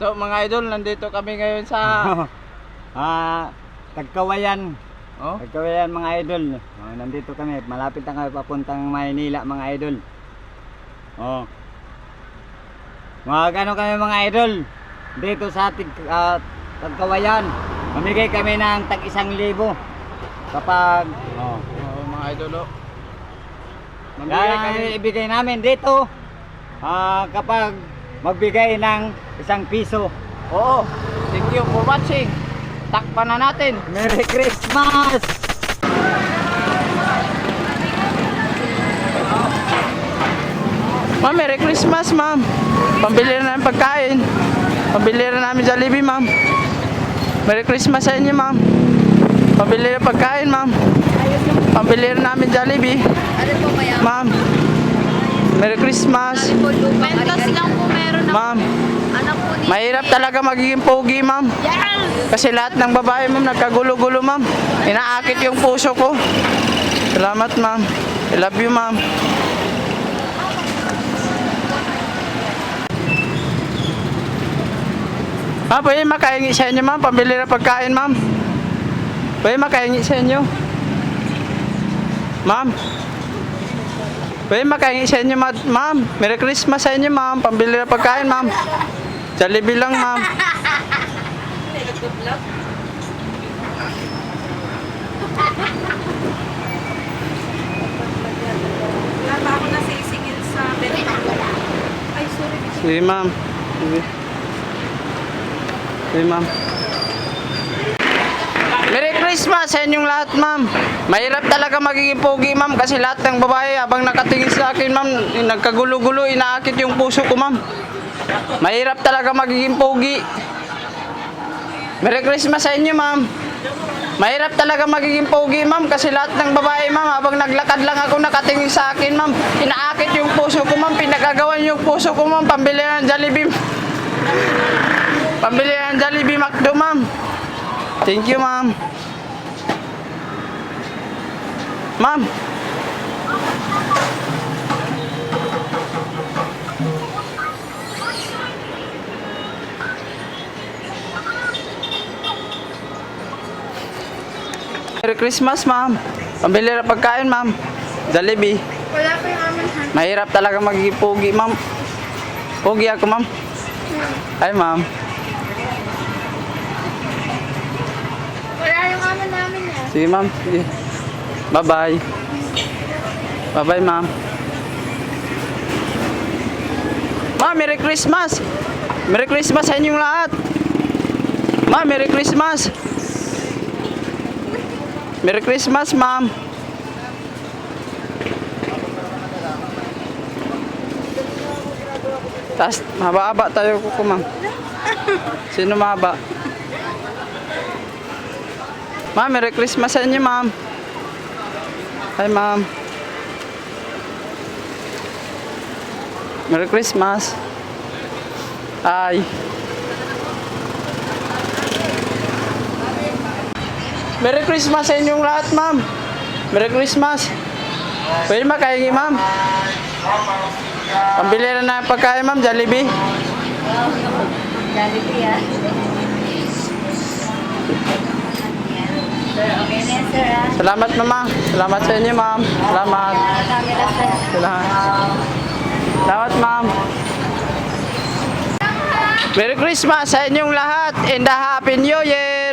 So mga idol, nandito kami ngayon sa Tagkawayan. oh, Tagkawayan mga idol. Nandito kami, malapit na kami papuntang Maynila mga idol. Oh. Magano kami mga idol dito sa Tagkawayan. Mamigay kami ng tag 1,000 kapag mga idol oh. kami ibigay namin dito kapag magbigay ng 1 piso. Oo. Thank you for watching. Takpan na natin. Merry Christmas! Ma'am, Merry Christmas, ma'am. Pambili na namin pagkain. Pambili na namin Jollibee, ma'am. Merry Christmas sa inyo, ma'am. Pambili na pagkain, ma'am. Pambili na namin Jollibee. Ano po kaya? Ma'am, Merry Christmas. Pentas lang po meron ng Ma'am, anak po ni... mahirap talaga magiging pogi, ma'am. Yes! Kasi lahat ng babae, ma'am, nagkagulo-gulo, ma'am. Inaakit yung puso ko. Salamat, ma'am. I love you, ma'am. Ma'am, pwede makahingi sa inyo, ma'am. Pambili na pagkain, ma'am. Pwede makahingi sa inyo. Ma'am. Pwede makahingi sa inyo, ma'am. Merry Christmas sa inyo, ma'am. Pambili na pagkain, ma'am. Jollibee lang, ma'am. Wala pa ako nasisingil sa benta. Ay, sorry. Sige, ma'am. Sige. Sige, ma'am. Merry Christmas sa inyong lahat, ma'am. Mahirap talaga magiging pogi, ma'am, kasi lahat ng babae habang nakatingin sa akin, ma'am, nagkagulo-gulo, inaakit yung puso ko, ma'am. Mahirap talaga magiging pogi. Merry Christmas sa inyo, ma'am. Mahirap talaga magiging pogi, ma'am, kasi lahat ng babae, ma'am, habang naglakad lang ako nakatingin sa akin, ma'am, inaakit yung puso ko, ma'am, pinagagawan yung puso ko, ma'am, pambili ng Jollibee. Pambili ng Jollibee McDo, ma'am. Thank you, ma'am. Ma'am. Merry Christmas, ma'am. Pambili na pagkain, ma'am. Jollibee. Wala pa yung amin, ha? Mahirap talaga magiging pogi, ma'am. Pogi ako, ma'am. Ay, ma'am. Wala yung amin namin, ha? Sige, ma'am. Sige. Bye-bye. Bye-bye, ma'am. Ma'am, Merry Christmas. Merry Christmas sa inyong lahat. Ma'am, Merry Christmas. Merry Christmas, ma'am. Tas, mahaba-haba tayo kuko, ma'am. Sino mahaba? Ma'am, Merry Christmas sa inyo, ma'am. Hi, ma'am. Merry Christmas. Hi. Merry Christmas sa inyong lahat, ma'am. Merry Christmas. Pwede makahingi, ma'am. Pambili na ng pagkain, ma'am. Jollibee. Jollibee, ha? Sir, okay na yan, sir, ha? Salamat, mama. Salamat sa inyo, ma'am. Salamat. Camera, sir. Salamat. Salamat, ma'am. Merry Christmas sa inyong lahat and a Happy New Year.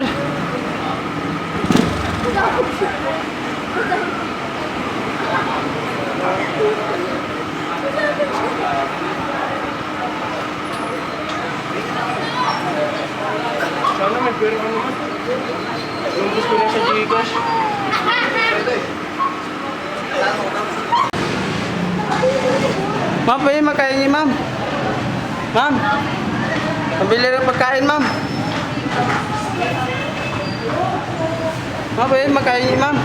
Sana may pera ka naman. Yung gusto na sa Gcash. Ma'am, pwede makahingi, ma'am. Ma'am, pabili ng pagkain, ma'am. Ma'am, pwede makahingi, ma'am.